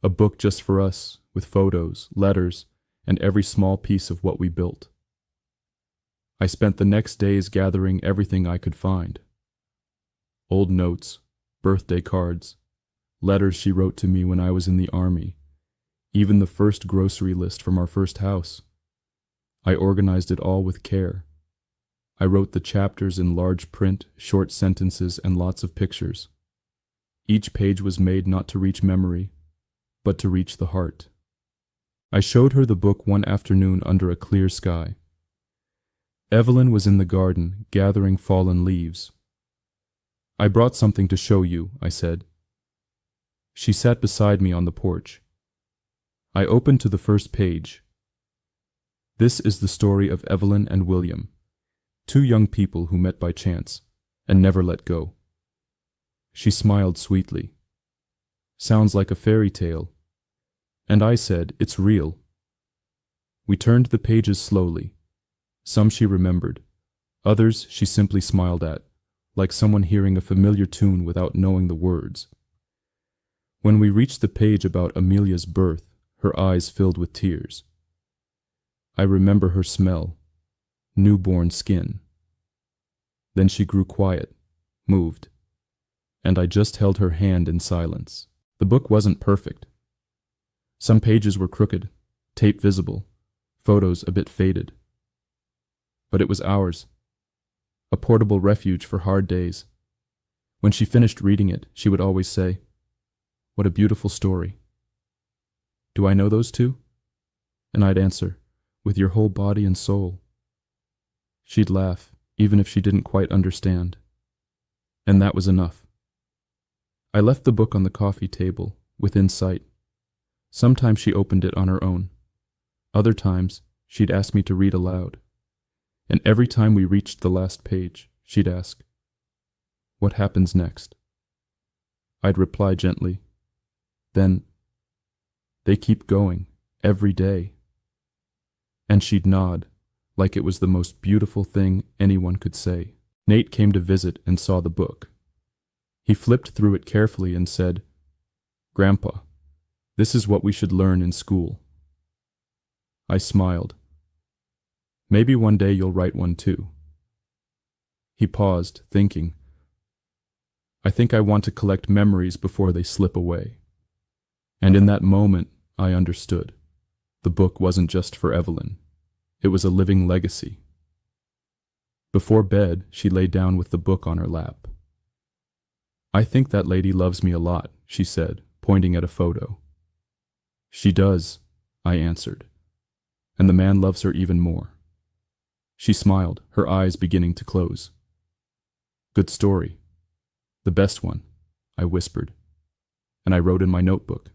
A book just for us, with photos, letters, and every small piece of what we built. I spent the next days gathering everything I could find. Old notes, birthday cards, letters she wrote to me when I was in the army, even the first grocery list from our first house. I organized it all with care. I wrote the chapters in large print, short sentences, and lots of pictures. Each page was made not to reach memory, but to reach the heart. I showed her the book one afternoon under a clear sky. Evelyn was in the garden, gathering fallen leaves. "I brought something to show you," I said. She sat beside me on the porch. I opened to the first page. This is the story of Evelyn and William, two young people who met by chance and never let go. She smiled sweetly. "Sounds like a fairy tale." And I said, "It's real." We turned the pages slowly. Some she remembered, others she simply smiled at, like someone hearing a familiar tune without knowing the words. When we reached the page about Amelia's birth, her eyes filled with tears. I remember her smell, newborn skin. Then she grew quiet, moved, and I just held her hand in silence. The book wasn't perfect. Some pages were crooked, tape visible, photos a bit faded. But it was ours, a portable refuge for hard days. When she finished reading it, she would always say, "What a beautiful story. Do I know those two?" And I'd answer, "With your whole body and soul." She'd laugh, even if she didn't quite understand. And that was enough. I left the book on the coffee table, within sight. Sometimes she opened it on her own. Other times, she'd ask me to read aloud. And every time we reached the last page, she'd ask, "What happens next?" I'd reply gently, "Then, they keep going, every day." And she'd nod, like it was the most beautiful thing anyone could say. Nate came to visit and saw the book. He flipped through it carefully and said, "Grandpa, this is what we should learn in school." I smiled. "Maybe one day you'll write one too." He paused, thinking. "I think I want to collect memories before they slip away." And in that moment, I understood. The book wasn't just for Evelyn. It was a living legacy. Before bed, she lay down with the book on her lap. "I think that lady loves me a lot," she said, pointing at a photo. "She does," I answered. "And the man loves her even more." She smiled, her eyes beginning to close. "Good story. The best one," I whispered, and I wrote in my notebook.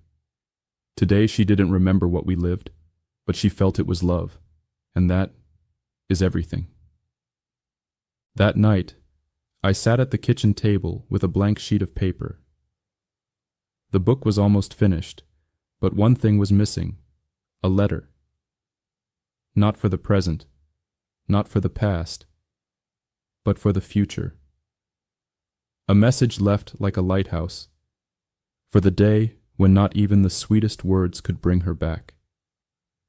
Today she didn't remember what we lived, but she felt it was love, and that is everything. That night, I sat at the kitchen table with a blank sheet of paper. The book was almost finished, but one thing was missing: a letter. Not for the present, not for the past, but for the future. A message left like a lighthouse, for the day when not even the sweetest words could bring her back.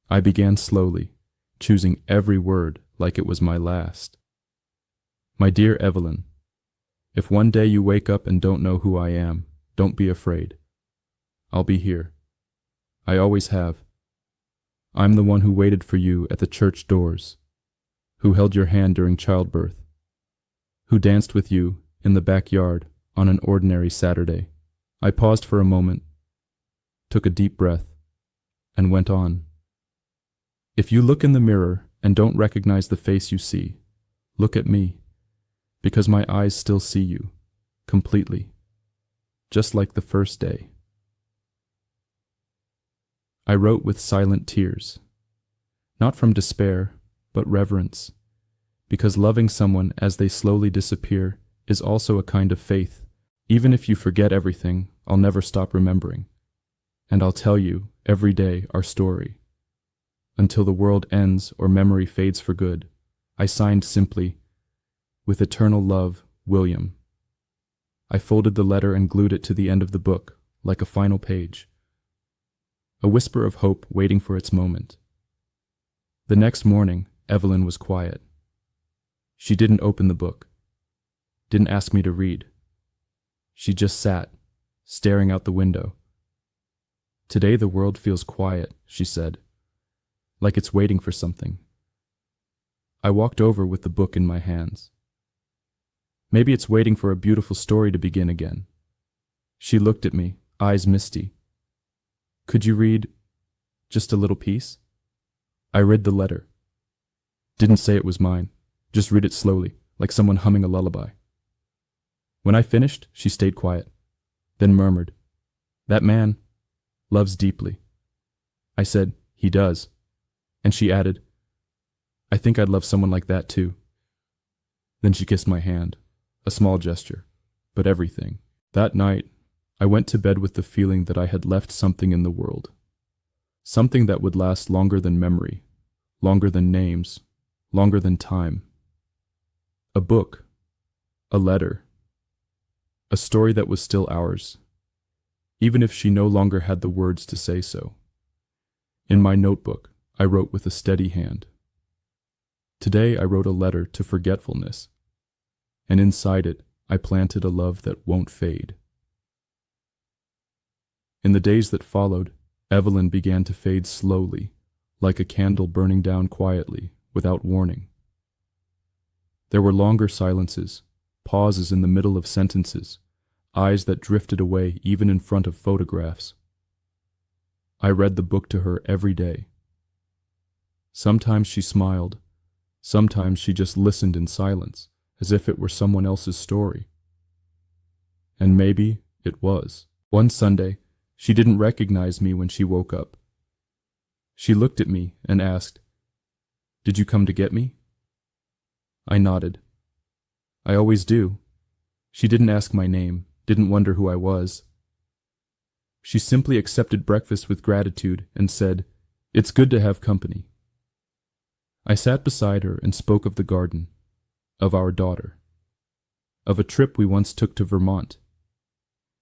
I began slowly, choosing every word like it was my last. "My dear Evelyn, if one day you wake up and don't know who I am, don't be afraid. I'll be here. I always have. I'm the one who waited for you at the church doors, who held your hand during childbirth, who danced with you in the backyard on an ordinary Saturday." I paused for a moment, took a deep breath, and went on. "If you look in the mirror and don't recognize the face you see, look at me, because my eyes still see you, completely, just like the first day." I wrote with silent tears, not from despair, but reverence, because loving someone as they slowly disappear is also a kind of faith. Even if you forget everything, I'll never stop remembering, and I'll tell you every day our story. Until the world ends or memory fades for good. I signed simply, "With eternal love, William." I folded the letter and glued it to the end of the book, like a final page. A whisper of hope waiting for its moment. The next morning, Evelyn was quiet. She didn't open the book, didn't ask me to read. She just sat, staring out the window. "Today the world feels quiet," she said, "like it's waiting for something." I walked over with the book in my hands. "Maybe it's waiting for a beautiful story to begin again." She looked at me, eyes misty. "Could you read just a little piece?" I read the letter. Didn't say it was mine, just read it slowly, like someone humming a lullaby. When I finished, she stayed quiet, then murmured, "That man loves deeply." I said, "He does." And she added, "I think I'd love someone like that too." Then she kissed my hand, a small gesture, but everything. That night, I went to bed with the feeling that I had left something in the world. Something that would last longer than memory, longer than names, longer than time. A book, a letter, a story that was still ours, even if she no longer had the words to say so. In my notebook, I wrote with a steady hand. Today I wrote a letter to forgetfulness, and inside it I planted a love that won't fade. In the days that followed, Evelyn began to fade slowly, like a candle burning down quietly, without warning. There were longer silences, pauses in the middle of sentences, eyes that drifted away even in front of photographs. I read the book to her every day. Sometimes she smiled, sometimes she just listened in silence, as if it were someone else's story. and maybe it was. One Sunday, she didn't recognize me when she woke up. She looked at me and asked, "Did you come to get me?" I nodded. I always do. She didn't ask my name, didn't wonder who I was. She simply accepted breakfast with gratitude and said, "It's good to have company." I sat beside her and spoke of the garden, of our daughter, of a trip we once took to Vermont.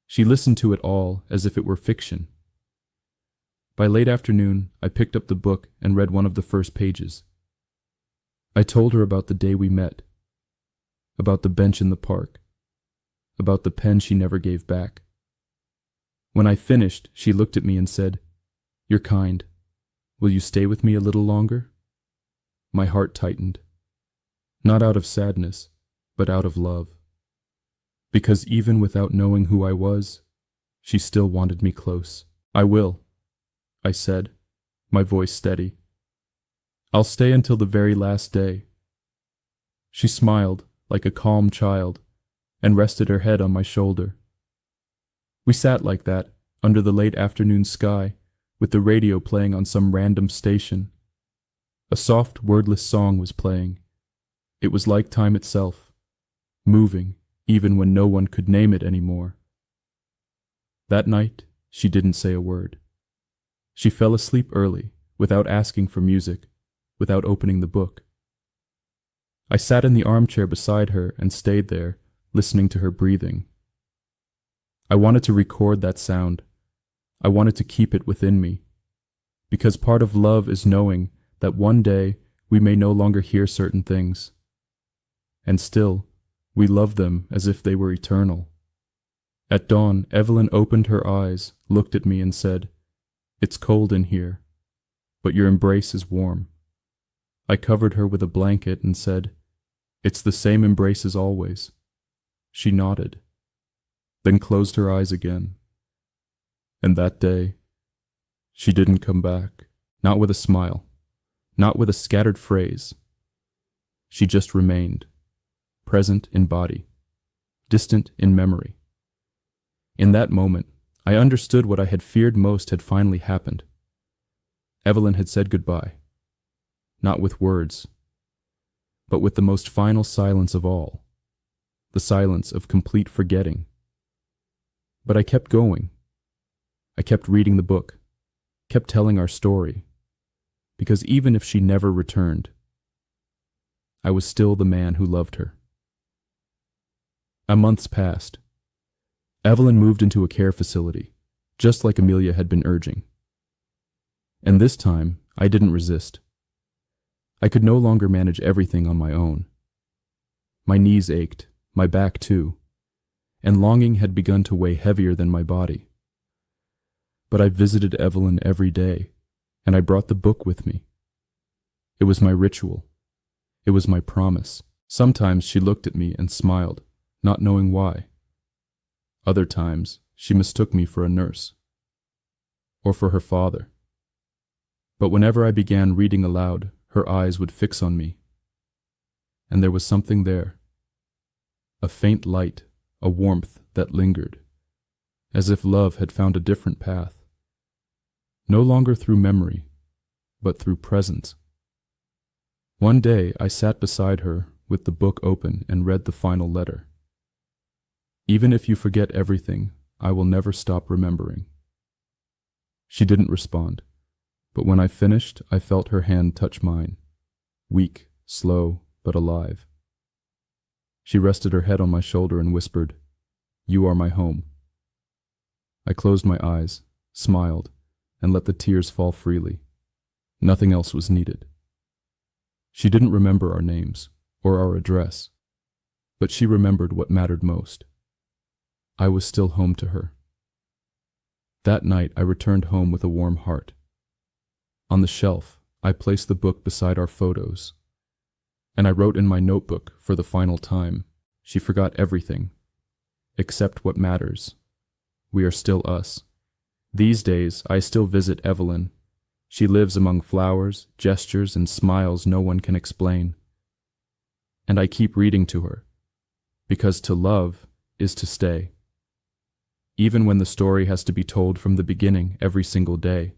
She listened to it all as if it were fiction. By late afternoon, I picked up the book and read one of the first pages. I told her about the day we met, about the bench in the park, about the pen she never gave back. When I finished, she looked at me and said, "You're kind. Will you stay with me a little longer?" My heart tightened, not out of sadness, but out of love. Because even without knowing who I was, she still wanted me close. "I will," I said, my voice steady. "I'll stay until the very last day." She smiled like a calm child and rested her head on my shoulder. We sat like that, under the late afternoon sky, with the radio playing on some random station. A soft, wordless song was playing. It was like time itself, moving even when no one could name it anymore. That night, she didn't say a word. She fell asleep early, without asking for music, without opening the book. I sat in the armchair beside her and stayed there, listening to her breathing. I wanted to record that sound. I wanted to keep it within me. Because part of love is knowing that one day we may no longer hear certain things. And still, we love them as if they were eternal. At dawn, Evelyn opened her eyes, looked at me and said, "It's cold in here, but your embrace is warm." I covered her with a blanket and said, "It's the same embrace as always." She nodded, then closed her eyes again. And that day, she didn't come back, not with a smile, not with a scattered phrase. She just remained, present in body, distant in memory. In that moment, I understood what I had feared most had finally happened. Evelyn had said goodbye, not with words, but with the most final silence of all, the silence of complete forgetting. But I kept going. I kept reading the book, kept telling our story, because even if she never returned, I was still the man who loved her. A month passed. Evelyn moved into a care facility, just like Amelia had been urging. And this time, I didn't resist. I could no longer manage everything on my own. My knees ached, my back too, and longing had begun to weigh heavier than my body. But I visited Evelyn every day, and I brought the book with me. It was my ritual. It was my promise. Sometimes she looked at me and smiled, not knowing why. Other times, she mistook me for a nurse, or for her father. But whenever I began reading aloud, her eyes would fix on me. And there was something there. A faint light, a warmth that lingered, as if love had found a different path. No longer through memory, but through presence. One day I sat beside her with the book open and read the final letter. "Even if you forget everything, I will never stop remembering." She didn't respond, but when I finished, I felt her hand touch mine, weak, slow, but alive. She rested her head on my shoulder and whispered, "You are my home." I closed my eyes, smiled, and let the tears fall freely. Nothing else was needed. She didn't remember our names or our address, but she remembered what mattered most. I was still home to her. That night I returned home with a warm heart. On the shelf, I placed the book beside our photos, and I wrote in my notebook for the final time, "She forgot everything, except what matters. We are still us." These days, I still visit Evelyn. She lives among flowers, gestures, and smiles no one can explain. And I keep reading to her, because to love is to stay. even when the story has to be told from the beginning every single day.